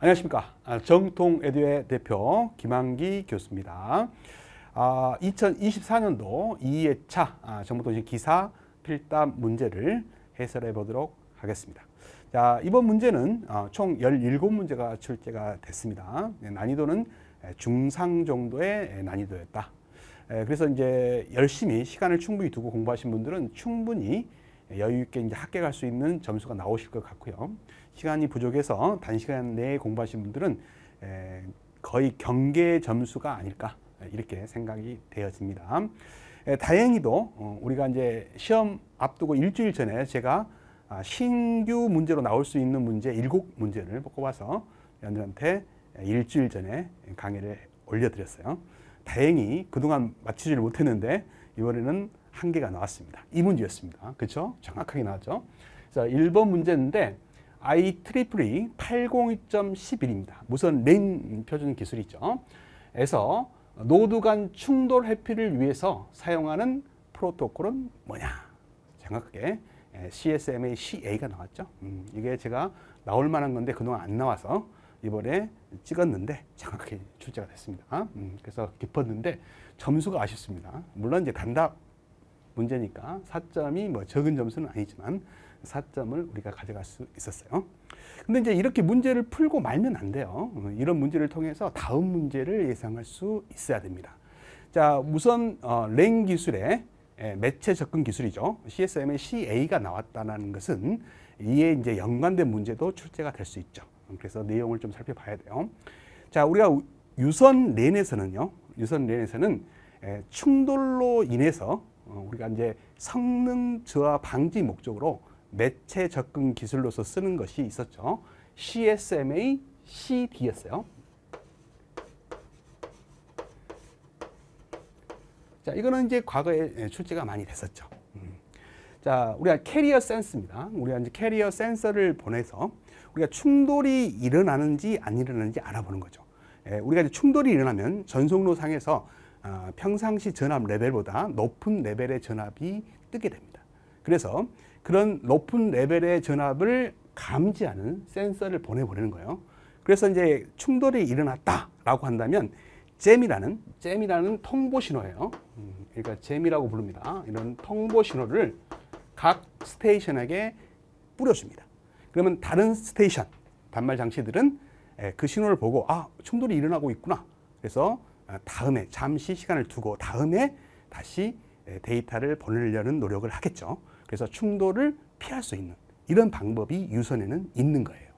안녕하십니까. 정통에듀의 대표 김한기 교수입니다. 2024년도 2회차 정보통신 기사 필답 문제를 해설해 보도록 하겠습니다. 자, 이번 문제는 총 17문제가 출제가 됐습니다. 난이도는 중상 정도의 난이도였다. 그래서 이제 열심히 시간을 충분히 두고 공부하신 분들은 충분히 여유 있게 이제 합격할 수 있는 점수가 나오실 것 같고요. 시간이 부족해서 단시간 내에 공부하신 분들은 거의 경계 점수가 아닐까 이렇게 생각이 되어집니다. 다행히도 우리가 이제 시험 앞두고 일주일 전에 제가 신규 문제로 나올 수 있는 문제 7문제를 뽑아서 여러분들한테 일주일 전에 강의를 올려드렸어요. 다행히 그동안 맞추지를 못했는데 이번에는 한 개가 나왔습니다. 이 문제였습니다. 그렇죠? 정확하게 나왔죠. 그래서 1번 문제인데 IEEE 802.11입니다. 무선 랜 표준 기술이죠. 에서 노드 간 충돌 회피를 위해서 사용하는 프로토콜은 뭐냐? 정확하게 CSMA CA가 나왔죠. 이게 제가 나올 만한 건데 그동안 안 나와서 이번에 찍었는데 정확하게 출제가 됐습니다. 그래서 깊었는데 점수가 아쉽습니다. 물론 이제 단답 문제니까 4점이 뭐 적은 점수는 아니지만 4점을 우리가 가져갈 수 있었어요. 근데 이제 이렇게 문제를 풀고 말면 안 돼요. 이런 문제를 통해서 다음 문제를 예상할 수 있어야 됩니다. 자, 우선 랜 기술의 매체 접근 기술이죠. CSMA CA가 나왔다는 것은 이에 이제 연관된 문제도 출제가 될 수 있죠. 그래서 내용을 좀 살펴봐야 돼요. 자, 우리가 유선 랜에서는요. 유선 랜에서는 충돌로 인해서 우리가 이제 성능 저하 방지 목적으로 매체 접근 기술로서 쓰는 것이 있었죠. CSMA CD였어요. 자, 이거는 이제 과거에 출제가 많이 됐었죠. 자, 우리가 캐리어 센서입니다. 우리가 이제 캐리어 센서를 보내서 우리가 충돌이 일어나는지 안 일어나는지 알아보는 거죠. 우리가 이제 충돌이 일어나면 전송로 상에서 평상시 전압 레벨보다 높은 레벨의 전압이 뜨게 됩니다. 그래서 그런 높은 레벨의 전압을 감지하는 센서를 보내버리는 거예요. 그래서 이제 충돌이 일어났다라고 한다면 잼이라는 통보 신호예요. 그러니까 잼이라고 부릅니다. 이런 통보 신호를 각 스테이션에게 뿌려줍니다. 그러면 다른 스테이션 단말 장치들은 그 신호를 보고 충돌이 일어나고 있구나. 그래서 다음에 잠시 시간을 두고 다음에 다시 데이터를 보내려는 노력을 하겠죠. 그래서 충돌을 피할 수 있는 이런 방법이 유선에는 있는 거예요.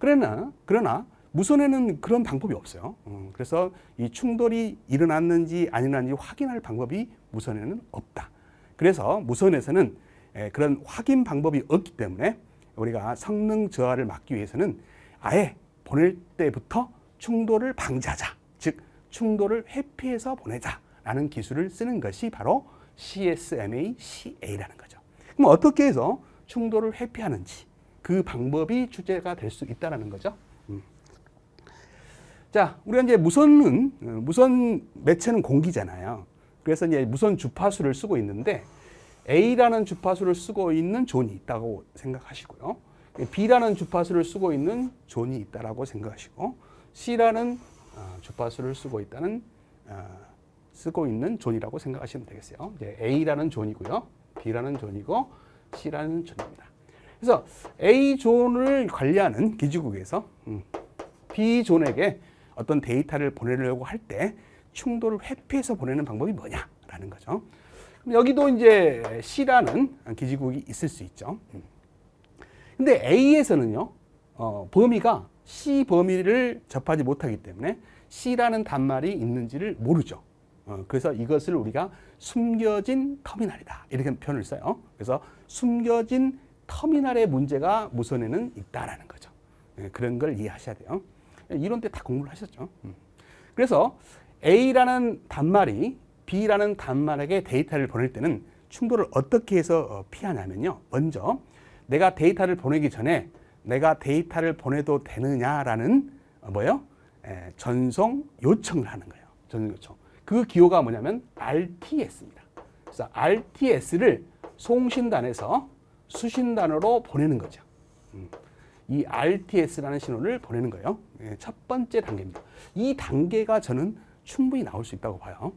그러나 무선에는 그런 방법이 없어요. 그래서 이 충돌이 일어났는지 안 일어났는지 확인할 방법이 무선에는 없다. 그래서 무선에서는 그런 확인 방법이 없기 때문에 우리가 성능 저하를 막기 위해서는 아예 보낼 때부터 충돌을 방지하자. 즉 충돌을 회피해서 보내자라는 기술을 쓰는 것이 바로 CSMA CA라는 거죠. 그럼 어떻게 해서 충돌을 회피하는지 그 방법이 출제가 될 수 있다는 거죠. 자, 우리가 이제 무선 매체는 공기잖아요. 그래서 이제 무선 주파수를 쓰고 있는데 A라는 주파수를 쓰고 있는 존이 있다고 생각하시고요. B라는 주파수를 쓰고 있는 존이 있다라고 생각하시고 C라는 주파수를 쓰고 있는 존이라고 생각하시면 되겠어요. 이제 A라는 존이고요. B라는 존이고 C라는 존입니다. 그래서 A 존을 관리하는 기지국에서 B 존에게 어떤 데이터를 보내려고 할 때 충돌을 회피해서 보내는 방법이 뭐냐라는 거죠. 그럼 여기도 이제 C라는 기지국이 있을 수 있죠. 근데 A에서는요, 범위가 C 범위를 접하지 못하기 때문에 C라는 단말이 있는지를 모르죠. 그래서 이것을 우리가 숨겨진 터미널이다. 이렇게 표현을 써요. 그래서 숨겨진 터미널의 문제가 무선에는 있다라는 거죠. 그런 걸 이해하셔야 돼요. 이론 때 다 공부를 하셨죠. 그래서 A라는 단말이 B라는 단말에게 데이터를 보낼 때는 충돌을 어떻게 해서 피하냐면요. 먼저 내가 데이터를 보내기 전에 내가 데이터를 보내도 되느냐라는 전송 요청을 하는 거예요. 전송 요청. 그 기호가 뭐냐면 RTS입니다. 그래서 RTS를 송신단에서 수신단으로 보내는 거죠. 이 RTS라는 신호를 보내는 거예요. 첫 번째 단계입니다. 이 단계가 저는 충분히 나올 수 있다고 봐요.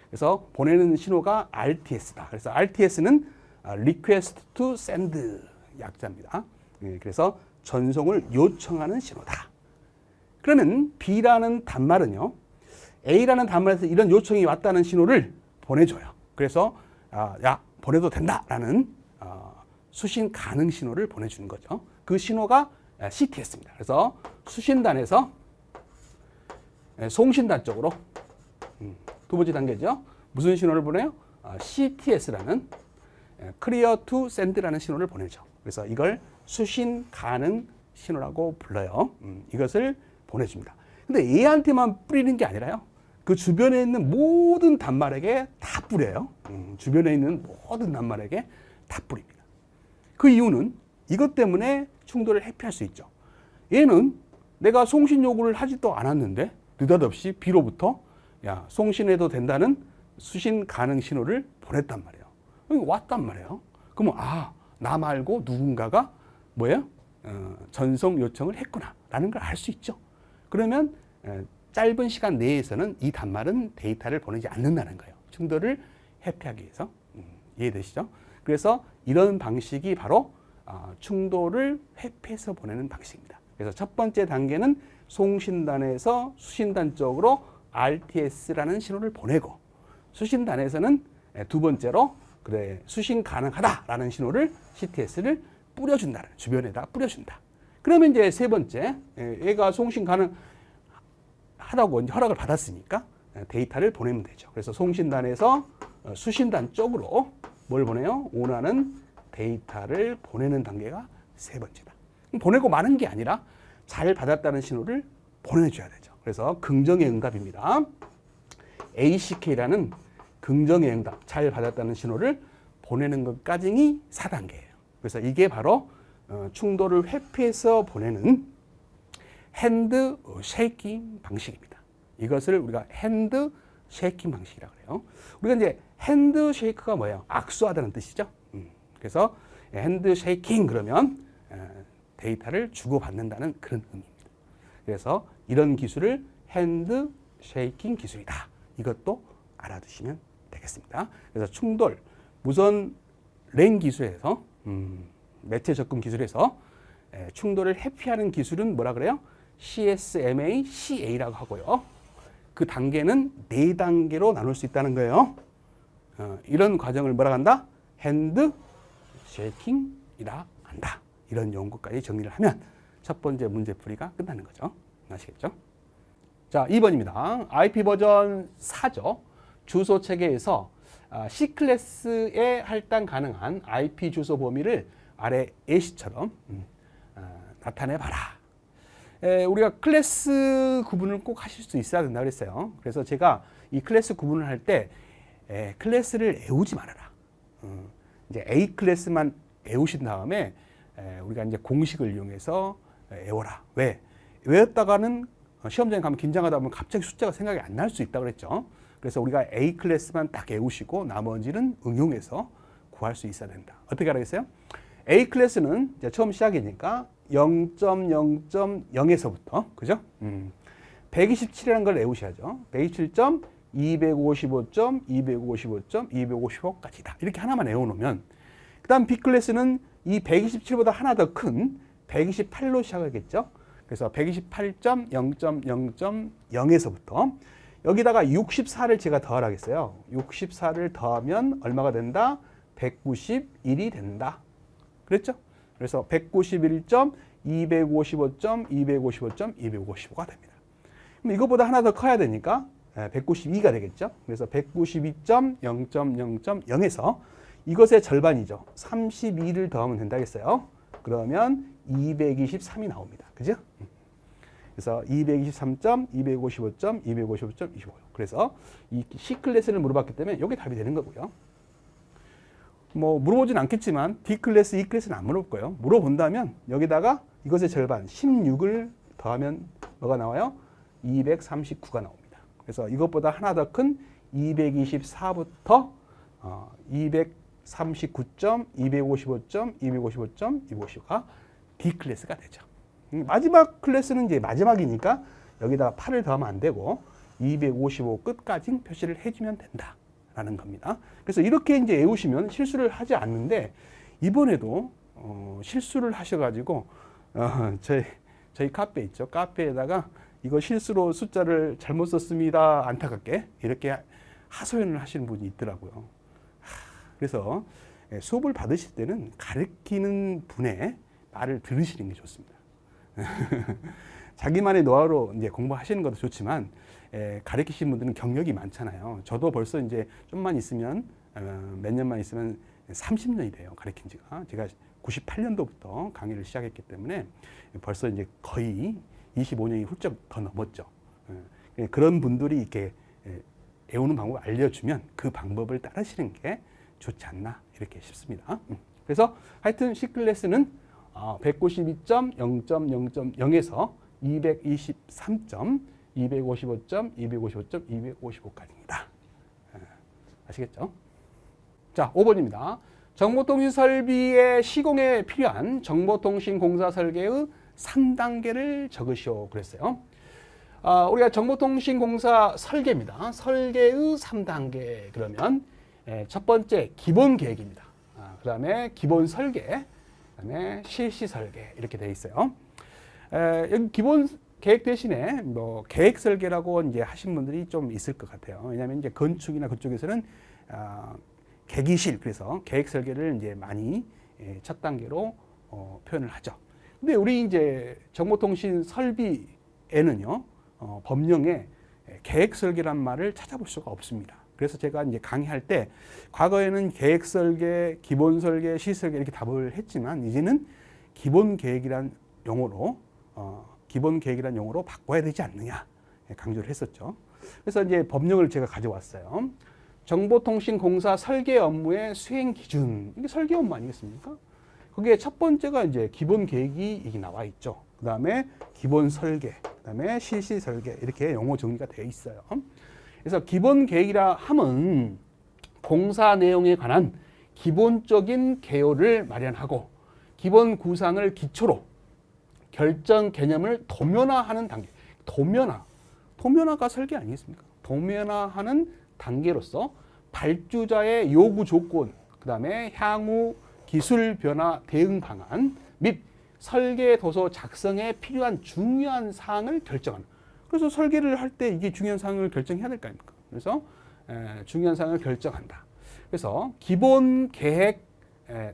그래서 보내는 신호가 RTS다. 그래서 RTS는 Request to Send 약자입니다. 그래서 전송을 요청하는 신호다. 그러면 B라는 단말은요, A라는 단말에서 이런 요청이 왔다는 신호를 보내줘요. 그래서 야, 보내도 된다라는 수신 가능 신호를 보내주는 거죠. 그 신호가 CTS입니다. 그래서 수신단에서 송신단 쪽으로 두 번째 단계죠. 무슨 신호를 보내요? CTS라는 Clear to Send라는 신호를 보내죠. 그래서 이걸 수신 가능 신호라고 불러요. 이것을 보내줍니다. 근데 얘한테만 뿌리는 게 아니라요, 그 주변에 있는 모든 단말에게 다 뿌려요. 주변에 있는 모든 단말에게 다 뿌립니다. 그 이유는 이것 때문에 충돌을 회피할 수 있죠. 얘는 내가 송신 요구를 하지도 않았는데 느닷없이 B로부터 야, 송신해도 된다는 수신 가능 신호를 보냈단 말이에요. 여기 왔단 말이에요. 그러면 나 말고 누군가가 뭐예요? 전송 요청을 했구나라는 걸 알 수 있죠. 그러면 짧은 시간 내에서는 이 단말은 데이터를 보내지 않는다는 거예요. 충돌을 회피하기 위해서. 이해되시죠? 그래서 이런 방식이 바로 충돌을 회피해서 보내는 방식입니다. 그래서 첫 번째 단계는 송신단에서 수신단 쪽으로 RTS라는 신호를 보내고, 수신단에서는 두 번째로 그래 수신 가능하다라는 신호를 CTS를 뿌려준다. 주변에다 뿌려준다. 그러면 이제 세 번째, 얘가 송신 가능하다고 이제 허락을 받았으니까 데이터를 보내면 되죠. 그래서 송신단에서 수신단 쪽으로 뭘 보내요? 원하는 데이터를 보내는 단계가 세 번째다. 보내고 마는 게 아니라 잘 받았다는 신호를 보내줘야 되죠. 그래서 긍정의 응답입니다. ACK라는 긍정의 응답, 잘 받았다는 신호를 보내는 것까지가 4단계예요. 그래서 이게 바로 충돌을 회피해서 보내는 핸드 쉐이킹 방식입니다. 이것을 우리가 핸드 쉐이킹 방식이라고 해요. 우리가 이제 핸드 쉐이크가 뭐예요? 악수하다는 뜻이죠. 그래서 핸드 쉐이킹 그러면 데이터를 주고받는다는 그런 의미입니다. 그래서 이런 기술을 핸드 쉐이킹 기술이다. 이것도 알아두시면 되겠습니다. 그래서 충돌, 무선 랜 기술에서 매체 접근 기술에서 충돌을 회피하는 기술은 뭐라 그래요? CSMA, CA라고 하고요. 그 단계는 4단계로 나눌 수 있다는 거예요. 이런 과정을 뭐라 한다? 핸드 쉐이킹이라 한다. 이런 용어까지 정리를 하면 첫 번째 문제풀이가 끝나는 거죠. 아시겠죠? 자, 2번입니다. IP 버전 4죠. 주소 체계에서 C클래스에 할당 가능한 IP 주소 범위를 아래 예시처럼 나타내봐라. 우리가 클래스 구분을 꼭 하실 수 있어야 된다고 그랬어요. 그래서 제가 이 클래스 구분을 할 때 클래스를 애우지 말아라. 이제 A 클래스만 애우신 다음에 우리가 이제 공식을 이용해서 애워라. 왜? 외웠다가는 시험장에 가면 긴장하다 보면 갑자기 숫자가 생각이 안 날 수 있다고 그랬죠. 그래서 우리가 A 클래스만 딱 외우시고 나머지는 응용해서 구할 수 있어야 된다. 어떻게 알아겠어요? A 클래스는 이제 처음 시작이니까 0.0.0에서부터 그죠? 127이라는 걸 외우셔야죠. 127점, 255점, 255점, 255까지다. 이렇게 하나만 외워놓으면 그 다음 B 클래스는 이 127보다 하나 더 큰 128로 시작하겠죠. 그래서 128.0.0.0에서부터 여기다가 64를 제가 더하라겠어요. 64를 더하면 얼마가 된다? 191이 된다. 그랬죠? 그래서 191점, 255점, 255점, 255가 됩니다. 그럼 이것보다 하나 더 커야 되니까 192가 되겠죠? 그래서 192.0.0.0에서 이것의 절반이죠. 32를 더하면 된다겠어요. 그러면 223이 나옵니다. 그죠? 그래서 223점, 255점, 255점, 25. 그래서 이 C클래스를 물어봤기 때문에 이게 답이 되는 거고요. 뭐 물어보진 않겠지만 D클래스, E클래스는 안 물어볼 거예요. 물어본다면 여기다가 이것의 절반 16을 더하면 뭐가 나와요? 239가 나옵니다. 그래서 이것보다 하나 더 큰 224부터 239점, 255점, 255점, 255가 D 클래스가 되죠. 마지막 클래스는 이제 마지막이니까 여기다가 8을 더하면 안 되고 255 끝까지 표시를 해주면 된다라는 겁니다. 그래서 이렇게 이제 외우시면 실수를 하지 않는데 이번에도 실수를 하셔가지고 저희 카페 있죠. 카페에다가 이거 실수로 숫자를 잘못 썼습니다. 안타깝게 이렇게 하소연을 하시는 분이 있더라고요. 그래서 수업을 받으실 때는 가르치는 분의 말을 들으시는 게 좋습니다. 자기만의 노하우로 이제 공부하시는 것도 좋지만 가르치시는 분들은 경력이 많잖아요. 저도 벌써 이제 좀만 있으면 몇 년만 있으면 30년이 돼요. 가르친 지가. 제가 98년도부터 강의를 시작했기 때문에 벌써 이제 거의 25년이 훌쩍 더 넘었죠. 그런 분들이 이렇게 외우는 방법을 알려주면 그 방법을 따르시는 게 좋지 않나 이렇게 싶습니다. 그래서 하여튼 C클래스는 192.0.0.0에서 223점, 255점, 255점, 255까지입니다. 아시겠죠? 자, 5번입니다. 정보통신 설비의 시공에 필요한 정보통신공사 설계의 3단계를 적으시오 그랬어요. 우리가 정보통신공사 설계입니다. 설계의 3단계 그러면 첫 번째 기본 계획입니다. 그 다음에 기본 설계, 그 다음에 실시 설계 이렇게 되어 있어요. 여기 기본 계획 대신에 뭐 계획 설계라고 이제 하신 분들이 좀 있을 것 같아요. 왜냐하면 이제 건축이나 그쪽에서는 계기실 그래서 계획 설계를 이제 많이 첫 단계로 표현을 하죠. 근데 우리 이제 정보통신 설비에는요 법령에 계획 설계란 말을 찾아볼 수가 없습니다. 그래서 제가 이제 강의할 때 과거에는 계획 설계, 기본 설계, 실시 설계 이렇게 답을 했지만 이제는 기본 계획이란 용어로 바꿔야 되지 않느냐 강조를 했었죠. 그래서 이제 법령을 제가 가져왔어요. 정보통신공사 설계 업무의 수행 기준 이게 설계 업무 아니겠습니까? 거기에 첫 번째가 이제 기본 계획이 이게 나와 있죠. 그 다음에 기본 설계, 그 다음에 실시 설계 이렇게 용어 정리가 되어 있어요. 그래서 기본 계획이라 함은 공사 내용에 관한 기본적인 개요를 마련하고 기본 구상을 기초로 결정 개념을 도면화하는 단계. 도면화가 설계 아니겠습니까? 도면화하는 단계로서 발주자의 요구 조건, 그 다음에 향후 기술 변화 대응 방안 및 설계 도서 작성에 필요한 중요한 사항을 결정하는. 그래서 설계를 할 때 이게 중요한 사항을 결정해야 될 거 아닙니까? 그래서 중요한 사항을 결정한다. 그래서 기본 계획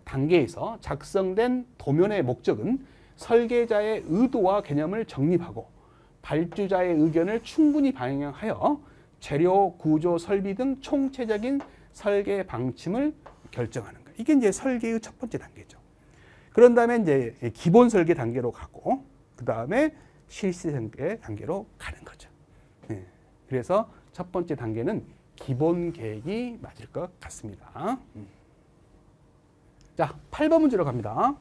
단계에서 작성된 도면의 목적은 설계자의 의도와 개념을 정립하고 발주자의 의견을 충분히 반영하여 재료, 구조, 설비 등 총체적인 설계 방침을 결정하는 거예요. 이게 이제 설계의 첫 번째 단계죠. 그런 다음에 이제 기본 설계 단계로 가고 그 다음에 실시 설계 단계로 가는 거죠. 그래서 첫 번째 단계는 기본 계획이 맞을 것 같습니다. 자, 8번 문제로 갑니다.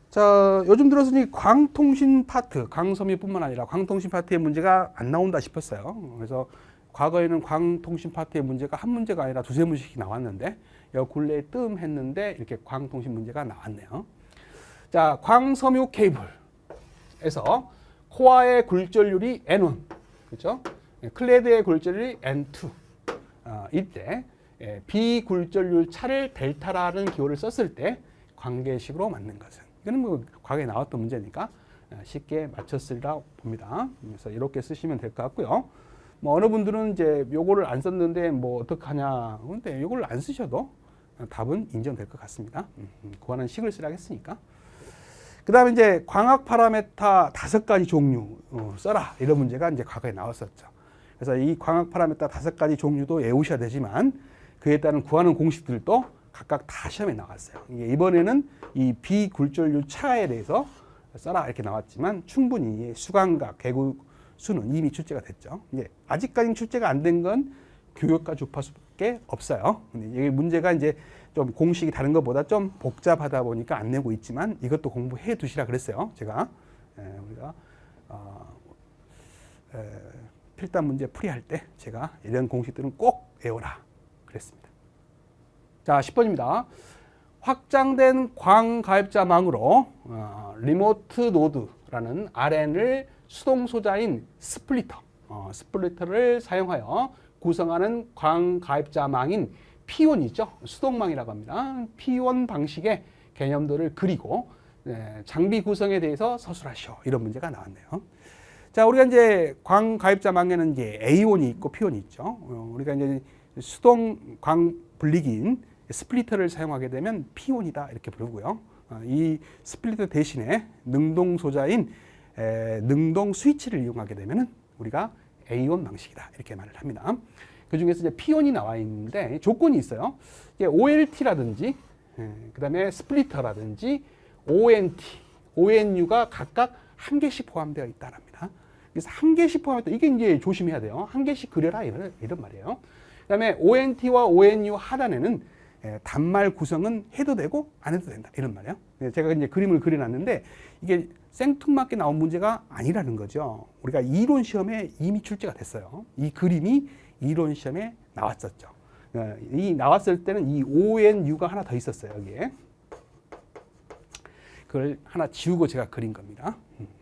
자, 요즘 들어서 이 광통신 파트, 광섬유뿐만 아니라 광통신 파트의 문제가 안 나온다 싶었어요. 그래서 과거에는 광통신 파트의 문제가 한 문제가 아니라 두세 문제씩 나왔는데 요 근래에 했는데 이렇게 광통신 문제가 나왔네요. 자, 광섬유 케이블에서 코어의 굴절률이 N1, 그렇죠? 클레드의 굴절률이 N2. 이때 비굴절률 차를 델타라는 기호를 썼을 때 관계식으로 맞는 것은 이거는 뭐 과거에 나왔던 문제니까 쉽게 맞췄으리라 봅니다. 그래서 이렇게 쓰시면 될 것 같고요. 뭐 어느 분들은 이제 요거를 안 썼는데 뭐 어떡하냐. 근데 요걸 안 쓰셔도 답은 인정될 것 같습니다. 구하는 식을 쓰라 했으니까. 그 다음에 이제 광학 파라메타 5가지 종류 써라. 이런 문제가 이제 과거에 나왔었죠. 그래서 이 광학 파라메타 5가지 종류도 외우셔야 되지만 그에 따른 구하는 공식들도 각각 다 시험에 나왔어요. 이번에는 이 비굴절률 차에 대해서 써라 이렇게 나왔지만 충분히 수광각, 개구수는 이미 출제가 됐죠. 아직까지는 출제가 안 된 건 교역과 주파수밖에 없어요. 근데 이 문제가 이제 좀 공식이 다른 것보다 좀 복잡하다 보니까 안 내고 있지만 이것도 공부해 두시라 그랬어요. 제가 우리가 필답 문제 풀이할 때 제가 이런 공식들은 꼭 외워라 그랬습니다. 자, 10번입니다. 확장된 광가입자망으로 리모트 노드라는 RN을 수동 소자인 스플리터를 사용하여 구성하는 광가입자망인 P1이죠. 수동망이라고 합니다. P1 방식의 개념들을 그리고 장비 구성에 대해서 서술하시오. 이런 문제가 나왔네요. 자, 우리가 이제 광가입자망에는 이제 A1이 있고 P1이 있죠. 우리가 이제 수동 광 분리기인 스플리터를 사용하게 되면 P1이다 이렇게 부르고요. 이 스플리터 대신에 능동 소자인 능동 스위치를 이용하게 되면은 우리가 A1 방식이다 이렇게 말을 합니다. 그 중에서 이제 P1이 나와 있는데 조건이 있어요. 이제 OLT라든지 그다음에 스플리터라든지 ONT, ONU가 각각 한 개씩 포함되어 있다랍니다. 그래서 한 개씩 포함했다. 이게 이제 조심해야 돼요. 한 개씩 그려라 이런 말이에요. 그다음에 ONT와 ONU 하단에는 단말 구성은 해도 되고 안 해도 된다 이런 말이에요. 제가 이제 그림을 그려놨는데 이게 생뚱맞게 나온 문제가 아니라는 거죠. 우리가 이론 시험에 이미 출제가 됐어요. 이 그림이 이론 시험에 나왔었죠. 이 나왔을 때는 이 ONU가 하나 더 있었어요. 여기에 그걸 하나 지우고 제가 그린 겁니다.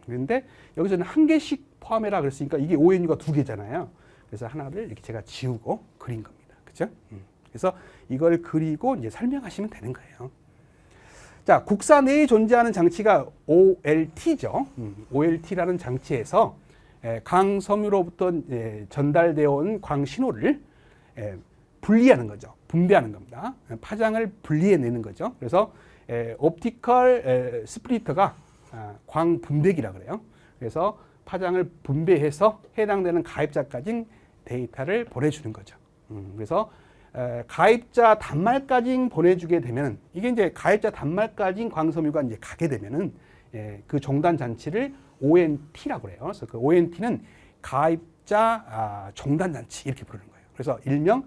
그런데 여기서는 한 개씩 포함해라 그랬으니까 이게 ONU가 두 개잖아요. 그래서 하나를 이렇게 제가 지우고 그린 겁니다. 그렇죠? 그래서 이걸 그리고 이제 설명하시면 되는 거예요. 자, 국사 내에 존재하는 장치가 OLT죠. OLT라는 장치에서 광섬유로부터 전달되어 온 광 신호를 분리하는 거죠. 분배하는 겁니다. 파장을 분리해내는 거죠. 그래서 옵티컬 스플리터가 광 분배기라 그래요. 그래서 파장을 분배해서 해당되는 가입자까지 데이터를 보내주는 거죠. 그래서 가입자 단말까지 보내주게 되면 이게 이제 가입자 단말까지 광섬유가 이제 가게 되면은 그 종단 장치를 ONT라고 그래요. 그래서 그 ONT는 가입자 종단 장치 이렇게 부르는 거예요. 그래서 일명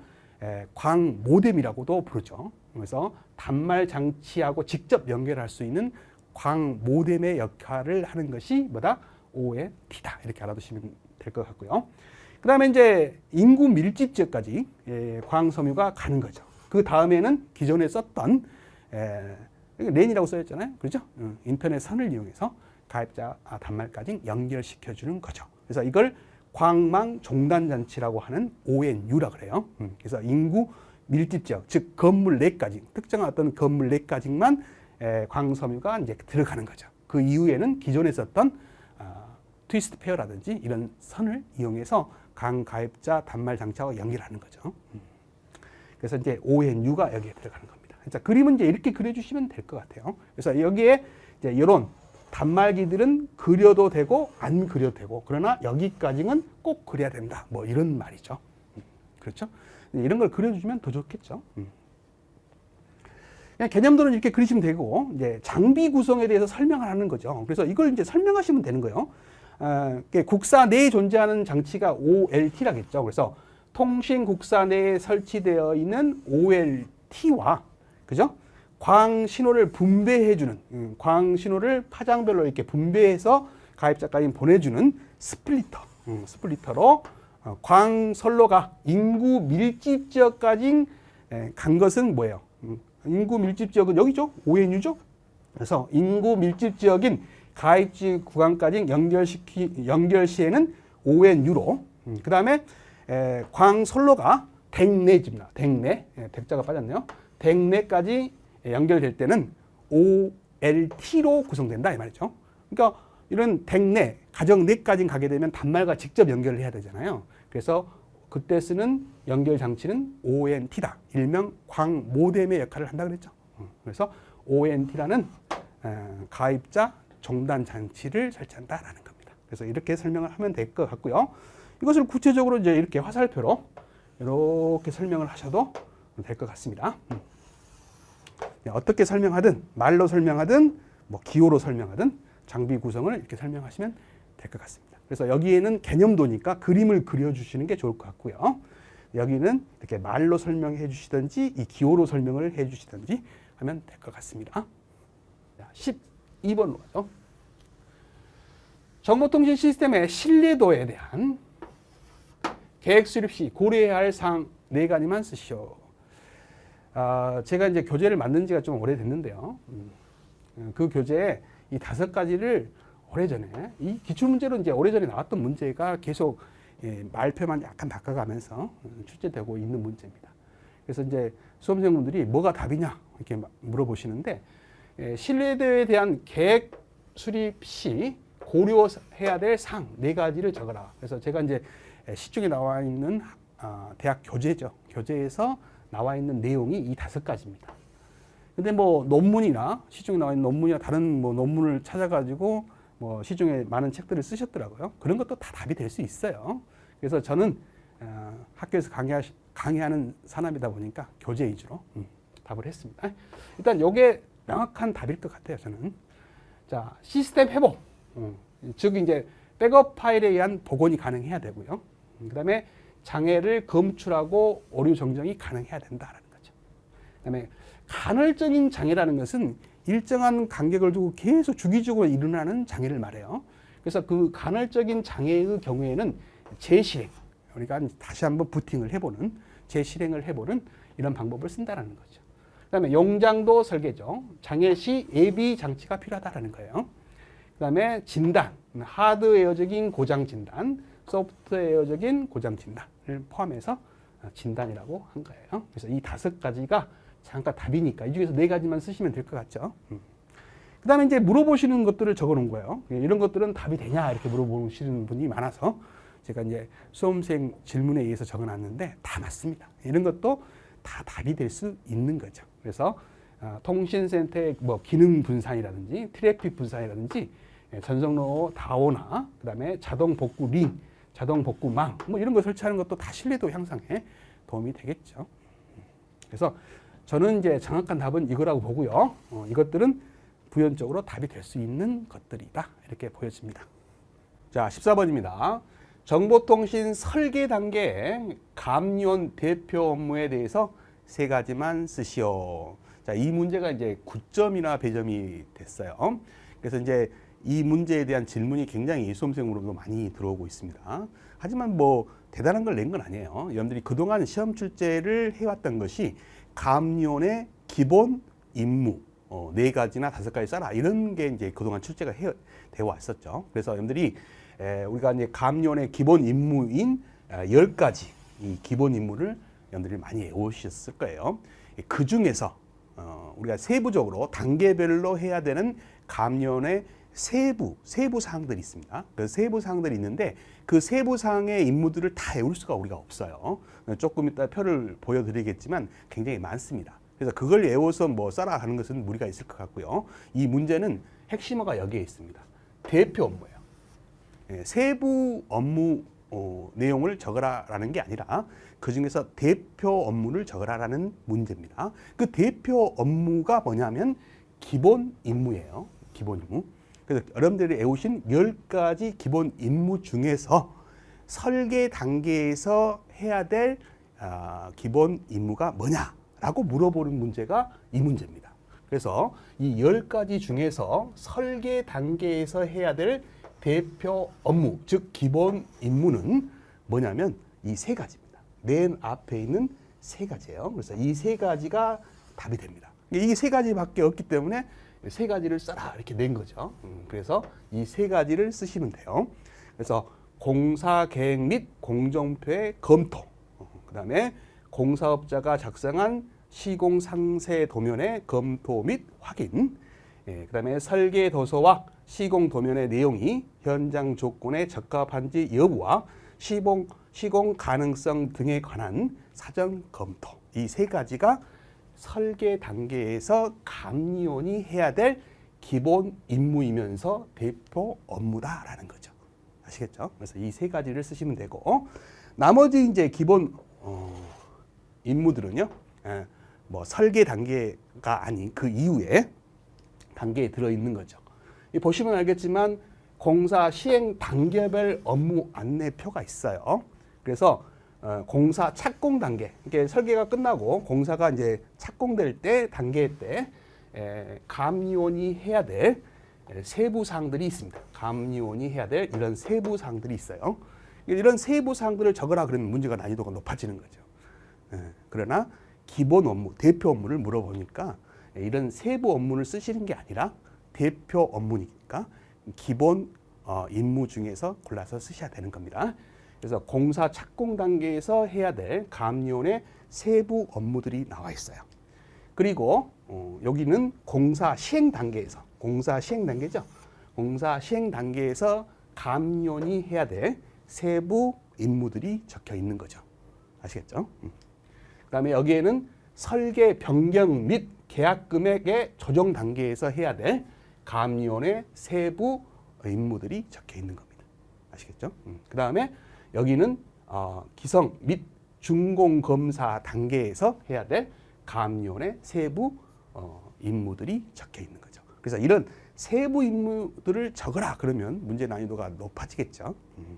광 모뎀이라고도 부르죠. 그래서 단말 장치하고 직접 연결할 수 있는 광 모뎀의 역할을 하는 것이 뭐다? ONT다. 이렇게 알아두시면 될 것 같고요. 그 다음에 이제 인구 밀집 지역까지 광섬유가 가는 거죠. 그 다음에는 기존에 썼던 랜이라고 써있잖아요. 그렇죠? 인터넷 선을 이용해서 가입자 단말까지 연결시켜주는 거죠. 그래서 이걸 광망 종단 장치라고 하는 ONU라 그래요. 그래서 인구 밀집 지역, 즉 건물 내까지 특정한 어떤 건물 내까지만 광섬유가 이제 들어가는 거죠. 그 이후에는 기존에 썼던 트위스트 페어라든지 이런 선을 이용해서 가입자 단말 장치와 연결하는 거죠. 그래서 이제 ONU가 여기에 들어가는 겁니다. 자, 그림은 이제 이렇게 그려주시면 될 것 같아요. 그래서 여기에 이제 이런 단말기들은 그려도 되고 안 그려도 되고 그러나 여기까지는 꼭 그려야 된다. 뭐 이런 말이죠. 그렇죠? 이런 걸 그려주시면 더 좋겠죠. 그냥 개념들은 이렇게 그리시면 되고 이제 장비 구성에 대해서 설명을 하는 거죠. 그래서 이걸 이제 설명하시면 되는 거예요. 국사 내에 존재하는 장치가 OLT라겠죠. 그래서 통신 국사 내에 설치되어 있는 OLT와 그죠? 광 신호를 분배해주는 광 신호를 파장별로 이렇게 분배해서 가입자까지 보내주는 스플리터로 광선로가 인구 밀집 지역까지 간 것은 뭐예요? 인구 밀집 지역은 여기죠? ONU죠? 그래서 인구 밀집 지역인 가입지 구간까지 연결 시에는 ONU로 그 다음에 광선로가 댁내집니다. 댁내, 댁자가 빠졌네요. 댁내까지 연결될 때는 OLT로 구성된다 이 말이죠. 그러니까 이런 댁내, 가정 내까지 가게 되면 단말과 직접 연결을 해야 되잖아요. 그래서 그때 쓰는 연결 장치는 ONT다. 일명 광 모뎀의 역할을 한다 그랬죠. 그래서 ONT라는 가입자 종단 장치를 설치한다라는 겁니다. 그래서 이렇게 설명을 하면 될 것 같고요. 이것을 구체적으로 이제 이렇게 화살표로 이렇게 설명을 하셔도 될 것 같습니다. 어떻게 설명하든 말로 설명하든 뭐 기호로 설명하든 장비 구성을 이렇게 설명하시면 될 것 같습니다. 그래서 여기에는 개념도니까 그림을 그려주시는 게 좋을 것 같고요. 여기는 이렇게 말로 설명해 주시든지 이 기호로 설명을 해 주시든지 하면 될 것 같습니다. 12번으로 가죠. 정보통신 시스템의 신뢰도에 대한 계획 수립 시 고려해야 할 사항 4가지만 쓰시오. 제가 이제 교재를 만든 지가 좀 오래됐는데요. 그 교재에 이 5가지를 오래전에 이 기출문제로 이제 오래전에 나왔던 문제가 계속 말표만 약간 바꿔가면서 출제되고 있는 문제입니다. 그래서 이제 수험생분들이 뭐가 답이냐 이렇게 물어보시는데 실내대회에 대한 계획 수립 시 고려해야 될 사항 4가지를 적어라. 그래서 제가 이제 시중에 나와 있는 대학 교재죠. 교재에서 나와 있는 내용이 이 5가지입니다. 근데 뭐 논문이나 시중에 나와 있는 논문이나 다른 뭐 논문을 찾아가지고 뭐 시중에 많은 책들을 쓰셨더라고요. 그런 것도 다 답이 될 수 있어요. 그래서 저는 학교에서 강의하는 사람이다 보니까 교재 위주로 답을 했습니다. 일단 이게 명확한 답일 것 같아요. 저는. 자, 시스템 회복. 즉 이제 백업 파일에 의한 복원이 가능해야 되고요. 그다음에 장애를 검출하고 오류 정정이 가능해야 된다라는 거죠. 그다음에 간헐적인 장애라는 것은 일정한 간격을 두고 계속 주기적으로 일어나는 장애를 말해요. 그래서 그 간헐적인 장애의 경우에는 재실행, 우리가 다시 한번 부팅을 해보는, 재실행을 해보는 이런 방법을 쓴다라는 거죠. 그다음에 용장도 설계죠. 장애 시 예비 장치가 필요하다라는 거예요. 그다음에 진단, 하드웨어적인 고장 진단, 소프트웨어적인 고장 진단을 포함해서 진단이라고 한 거예요. 그래서 이 5가지가 잠깐 답이니까 이 중에서 4가지만 쓰시면 될 것 같죠. 그 다음에 이제 물어보시는 것들을 적어 놓은 거예요. 이런 것들은 답이 되냐 이렇게 물어보시는 분이 많아서 제가 이제 수험생 질문에 의해서 적어 놨는데 다 맞습니다. 이런 것도 다 답이 될 수 있는 거죠. 그래서 통신센터의 뭐 기능 분산이라든지 트래픽 분산이라든지 전성로 다오나 그다음에 자동 복구 링, 자동 복구망 뭐 이런 거 설치하는 것도 다 신뢰도 향상에 도움이 되겠죠. 그래서 저는 이제 정확한 답은 이거라고 보고요. 이것들은 부연적으로 답이 될 수 있는 것들이다. 이렇게 보여집니다. 자, 14번입니다. 정보통신 설계 단계의 감리원 대표 업무에 대해서 3가지만 쓰시오. 자, 이 문제가 이제 9점이나 배점이 됐어요. 그래서 이제 이 문제에 대한 질문이 굉장히 수험생으로도 많이 들어오고 있습니다. 하지만 뭐 대단한 걸 낸 건 아니에요. 여러분들이 그동안 시험 출제를 해왔던 것이 감리원의 기본 임무 4가지나 5가지 써라 이런 게 이제 그동안 출제가 되어 왔었죠. 그래서 여러분들이 우리가 이제 감리원의 기본 임무인 10가지 이 기본 임무를 여러분들이 많이 외우셨을 거예요. 그 중에서 우리가 세부적으로 단계별로 해야 되는 감리원의 세부 사항들이 있습니다. 그 세부 사항들이 있는데 그 세부 사항의 임무들을 다 외울 수가 우리가 없어요. 조금 이따 표를 보여드리겠지만 굉장히 많습니다. 그래서 그걸 외워서 뭐 써라 하는 것은 무리가 있을 것 같고요. 이 문제는 핵심어가 여기에 있습니다. 대표 업무예요. 세부 업무 내용을 적어라라는 게 아니라 그 중에서 대표 업무를 적어라라는 문제입니다. 그 대표 업무가 뭐냐면 기본 임무예요. 기본 임무. 그래서 여러분들이 외우신 10가지 기본 임무 중에서 설계 단계에서 해야 될 기본 임무가 뭐냐라고 물어보는 문제가 이 문제입니다. 그래서 이 10가지 중에서 설계 단계에서 해야 될 대표 업무, 즉 기본 임무는 뭐냐면 이 3가지입니다. 맨 앞에 있는 3가지예요. 그래서 이 3가지가 답이 됩니다. 이 3가지밖에 없기 때문에 3가지를 써라 이렇게 낸 거죠. 그래서 이 3가지를 쓰시면 돼요. 그래서 공사 계획 및 공정표의 검토, 그 다음에 공사업자가 작성한 시공 상세 도면의 검토 및 확인, 그 다음에 설계 도서와 시공 도면의 내용이 현장 조건에 적합한지 여부와 시공 가능성 등에 관한 사전 검토, 이 3가지가 설계 단계에서 감리원이 해야 될 기본 임무이면서 대표 업무다라는 거죠. 아시겠죠? 그래서 이 3가지를 쓰시면 되고 나머지 이제 기본 임무들은요. 뭐 설계 단계가 아닌 그 이후에 단계에 들어 있는 거죠. 보시면 알겠지만 공사 시행 단계별 업무 안내표가 있어요. 그래서 공사 착공 단계, 이게 설계가 끝나고 공사가 이제 착공될 때 단계 때 감리원이 해야 될 세부 사항들이 있습니다. 감리원이 해야 될 이런 세부 사항들이 있어요. 이런 세부 사항들을 적어라 그러면 문제가 난이도가 높아지는 거죠. 그러나 기본 업무, 대표 업무를 물어보니까 이런 세부 업무를 쓰시는 게 아니라 대표 업무니까 기본 임무 중에서 골라서 쓰셔야 되는 겁니다. 그래서 공사 착공 단계에서 해야 될 감리원의 세부 업무들이 나와 있어요. 그리고 여기는 공사 시행 단계에서, 공사 시행 단계죠. 공사 시행 단계에서 감리원이 해야 될 세부 임무들이 적혀 있는 거죠. 아시겠죠? 그다음에 여기에는 설계 변경 및 계약 금액의 조정 단계에서 해야 될 감리원의 세부 임무들이 적혀 있는 겁니다. 아시겠죠? 그다음에 여기는 기성 및 준공 검사 단계에서 해야 될 감리원의 세부 임무들이 적혀 있는 거죠. 그래서 이런 세부 임무들을 적어라 그러면 문제 난이도가 높아지겠죠.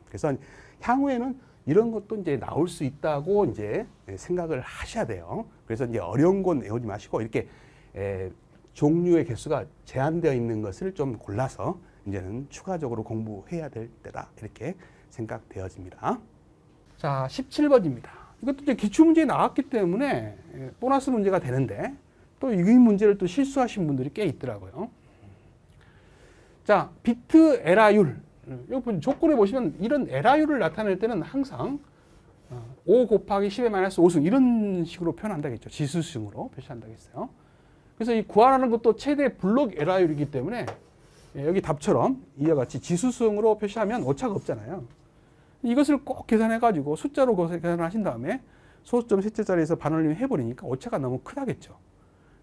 그래서 향후에는 이런 것도 이제 나올 수 있다고 이제 생각을 하셔야 돼요. 그래서 이제 어려운 건 외우지 마시고 이렇게 종류의 개수가 제한되어 있는 것을 좀 골라서 이제는 추가적으로 공부해야 될 때다 이렇게 생각되어집니다. 자, 17번입니다. 이것도 이제 기출문제에 나왔기 때문에 보너스 문제가 되는데 또 이 문제를 또 실수하신 분들이 꽤 있더라고요. 자, 비트 에라율. 여기 조건에 보시면 이런 에라율을 나타낼 때는 항상 5 곱하기 10의 마이너스 5승 이런 식으로 표현한다겠죠. 지수승으로 표시한다겠어요. 그래서 이 구하라는 것도 최대 블록 에라율이기 때문에 여기 답처럼 이와 같이 지수승으로 표시하면 오차가 없잖아요. 이것을 꼭 계산해가지고 숫자로 계산을 하신 다음에 소수점 셋째 자리에서 반올림 해버리니까 오차가 너무 크다겠죠.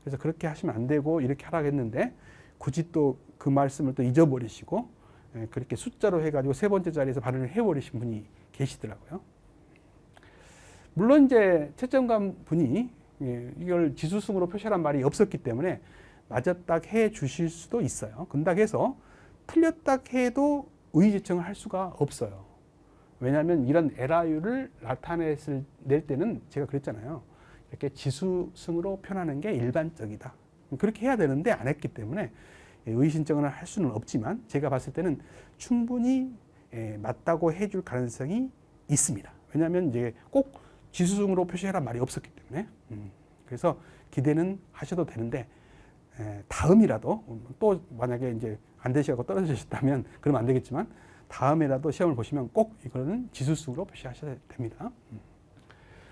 그래서 그렇게 하시면 안 되고 이렇게 하라고 했는데 굳이 또 그 말씀을 또 잊어버리시고 그렇게 숫자로 해가지고 세 번째 자리에서 반올림 해버리신 분이 계시더라고요. 물론 이제 채점관 분이 이걸 지수승으로 표시하란 말이 없었기 때문에 맞았다 해 주실 수도 있어요. 근다고 해서 틀렸다 해도 의의제청을 할 수가 없어요. 왜냐하면 이런 에라율을 낼 때는 제가 그랬잖아요. 이렇게 지수승으로 표현하는 게 일반적이다. 그렇게 해야 되는데 안 했기 때문에 의의신청을 할 수는 없지만 제가 봤을 때는 충분히 맞다고 해줄 가능성이 있습니다. 왜냐하면 이제 꼭 지수승으로 표시해란 말이 없었기 때문에 그래서 기대는 하셔도 되는데 다음이라도 또 만약에 이제 안 되시고 떨어지셨다면 그러면 안 되겠지만 다음에라도 시험을 보시면 꼭 이거는 지수승으로 표시하셔야 됩니다.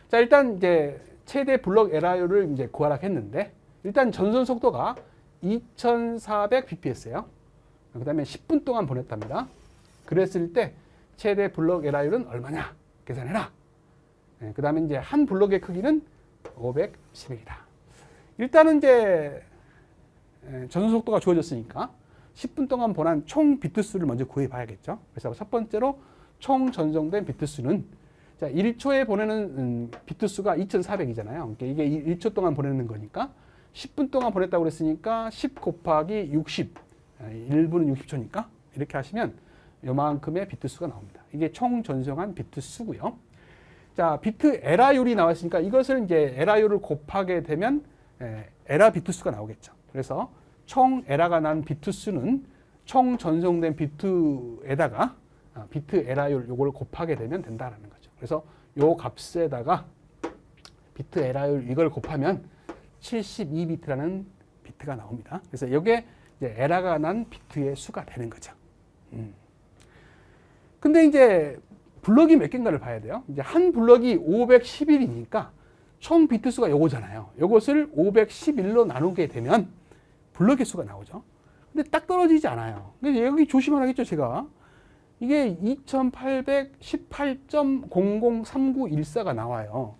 자, 일단 이제 최대 블록 에라율을 이제 구하라 했는데 일단 전선 속도가 2400 bps예요. 그다음에 10분 동안 보냈답니다. 그랬을 때 최대 블록 에라율은 얼마냐? 계산해라. 그다음에 이제 한 블록의 크기는 510이다. 일단은 이제 전선 속도가 주어졌으니까 10분 동안 보낸 총 비트 수를 먼저 구해 봐야겠죠. 그래서 첫 번째로 총 전송된 비트 수는 자, 1초에 보내는 비트 수가 2400이잖아요. 그러니까 이게 1초 동안 보내는 거니까 10분 동안 보냈다고 그랬으니까 10 곱하기 60. 1분은 60초니까 이렇게 하시면 요만큼의 비트 수가 나옵니다. 이게 총 전송한 비트 수고요. 자, 비트 에라율이 나왔으니까 이것을 이제 에라율을 곱하게 되면 에라 비트 수가 나오겠죠. 그래서 총 에라가 난 비트 수는 총 전송된 비트에다가 비트 에라율 요걸 곱하게 되면 된다라는 거죠. 그래서 요 값에다가 비트 에라율 이걸 곱하면 72비트라는 비트가 나옵니다. 그래서 이게 이제 에라가 난 비트의 수가 되는 거죠. 근데 이제 블럭이 몇 개인가를 봐야 돼요. 이제 한 블럭이 511이니까 총 비트 수가 요거잖아요. 요것을 511로 나누게 되면 블럭의 수가 나오죠. 근데 딱 떨어지지 않아요. 근데 여기 조심하라겠죠, 제가. 이게 2818.003914가 나와요.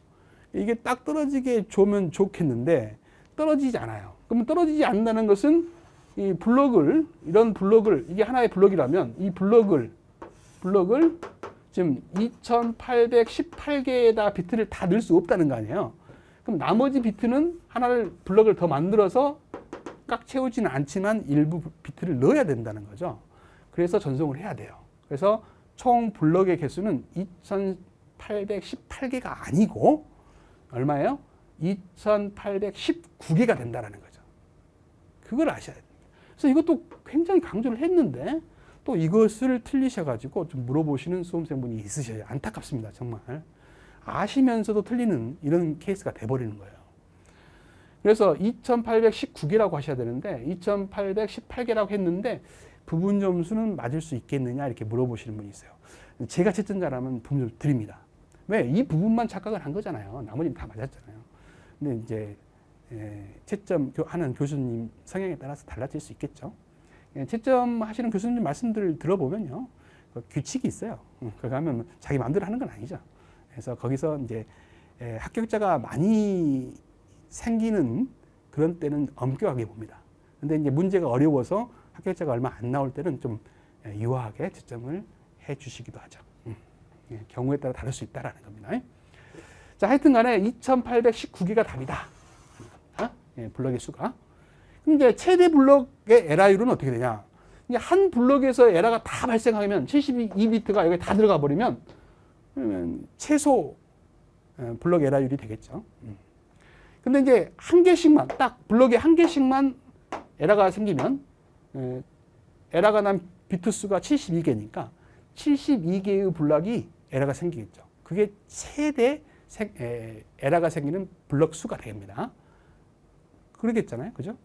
이게 딱 떨어지게 주면 좋겠는데 떨어지지 않아요. 그러면 떨어지지 않는다는 것은 이 블럭을, 이런 블럭을, 이게 하나의 블럭이라면 이 블럭을 지금 2818개에다 비트를 다 넣을 수 없다는 거 아니에요. 그럼 나머지 비트는 하나를 블럭을 더 만들어서 꽉 채우지는 않지만 일부 비트를 넣어야 된다는 거죠. 그래서 전송을 해야 돼요. 그래서 총 블럭의 개수는 2818개가 아니고 얼마예요? 2819개가 된다는 거죠. 그걸 아셔야 됩니다. 그래서 이것도 굉장히 강조를 했는데 또 이것을 틀리셔가지고 좀 물어보시는 수험생분이 있으셔요. 안타깝습니다. 정말. 아시면서도 틀리는 이런 케이스가 돼버리는 거예요. 그래서 2819개라고 하셔야 되는데 2818개라고 했는데 부분 점수는 맞을 수 있겠느냐 이렇게 물어보시는 분이 있어요. 제가 채점자라면 부분 점 드립니다. 왜? 이 부분만 착각을 한 거잖아요. 나머지는 다 맞았잖아요. 근데 이제 채점하는 교수님 성향에 따라서 달라질 수 있겠죠. 채점하시는 교수님 말씀들을 들어보면요. 규칙이 있어요. 그거 하면 자기 마음대로 하는 건 아니죠. 그래서 거기서 이제 합격자가 많이 생기는 그런 때는 엄격하게 봅니다. 근데 이제 문제가 어려워서 합격자가 얼마 안 나올 때는 좀 유하게 채점을 해 주시기도 하죠. 경우에 따라 다를 수 있다라는 겁니다. 자, 하여튼 간에 2819개가 답이다. 블럭의 수가. 그럼 이제 최대 블럭의 에러율은 어떻게 되냐? 이제 한 블럭에서 에러가 다 발생하면 72비트가 여기 다 들어가 버리면 그러면 최소 블럭 에러율이 되겠죠. 근데 이제 한 개씩만 딱 블럭에 한 개씩만 에러가 생기면 에러가 난 비트 수가 72개니까 72개의 블럭이 에러가 생기겠죠. 그게 최대 에러가 생기는 블럭 수가 됩니다. 그러겠잖아요. 그죠?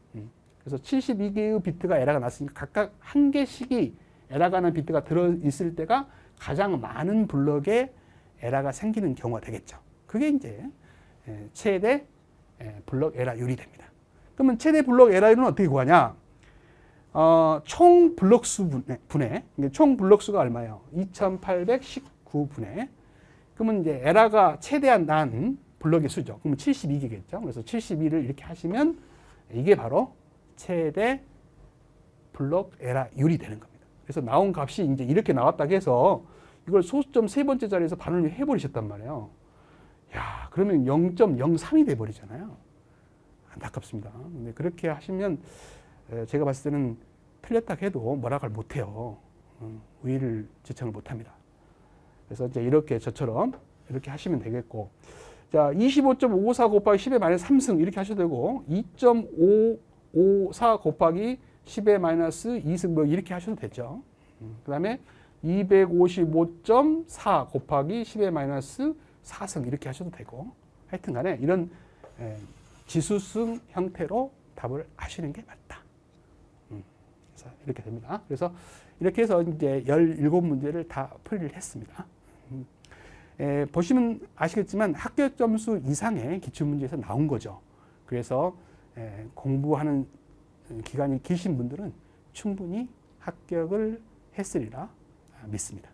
그래서 72개의 비트가 에러가 났으니까 각각 한 개씩이 에러가 난 비트가 들어있을 때가 가장 많은 블럭에 에러가 생기는 경우가 되겠죠. 그게 이제 최대 블럭 에러율이 됩니다. 그러면 최대 블럭 에러율은 어떻게 구하냐? 총 블럭 수 분의 총 블럭 수가 얼마예요? 2819분의 그러면 이제 에러가 최대한 난 블럭의 수죠. 그러면 72개겠죠. 그래서 72를 이렇게 하시면 이게 바로 최대 블럭 에러율이 되는 겁니다. 그래서 나온 값이 이제 이렇게 나왔다고 해서 이걸 소수점 세 번째 자리에서 반응을 해버리셨단 말이에요. 야, 그러면 0.03이 돼버리잖아요. 안타깝습니다. 근데 그렇게 하시면 제가 봤을 때는 틀렸다 해도 뭐라고 못해요. 우위를 지청을 못합니다. 그래서 이제 이렇게 저처럼 이렇게 하시면 되겠고, 자 25.554 곱하기 10의 마이너스 3승 이렇게 하셔도 되고 2.554 곱하기 10의 마이너스 2승 뭐 이렇게 하셔도 되죠. 그 다음에 255.4 곱하기 10의 마이너스 4승 이렇게 하셔도 되고, 하여튼 간에 이런 지수승 형태로 답을 하시는 게 맞다. 그래서 이렇게 됩니다. 그래서 이렇게 해서 이제 17문제를 다 풀이를 했습니다. 보시면 아시겠지만 합격 점수 이상의 기출문제에서 나온 거죠. 그래서 공부하는 기간이 기신 분들은 충분히 합격을 했으리라 믿습니다.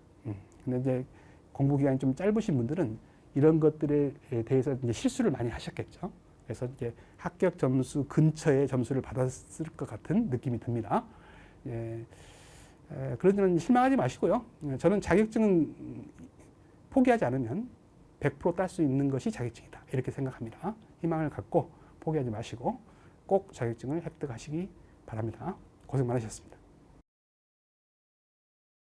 근데 이제 공부 기간이 좀 짧으신 분들은 이런 것들에 대해서 이제 실수를 많이 하셨겠죠. 그래서 이제 합격 점수 근처의 점수를 받았을 것 같은 느낌이 듭니다. 그러지는 실망하지 마시고요. 저는 자격증은 포기하지 않으면 100% 딸 수 있는 것이 자격증이다. 이렇게 생각합니다. 희망을 갖고 포기하지 마시고 꼭 자격증을 획득하시기 바랍니다. 고생 많으셨습니다.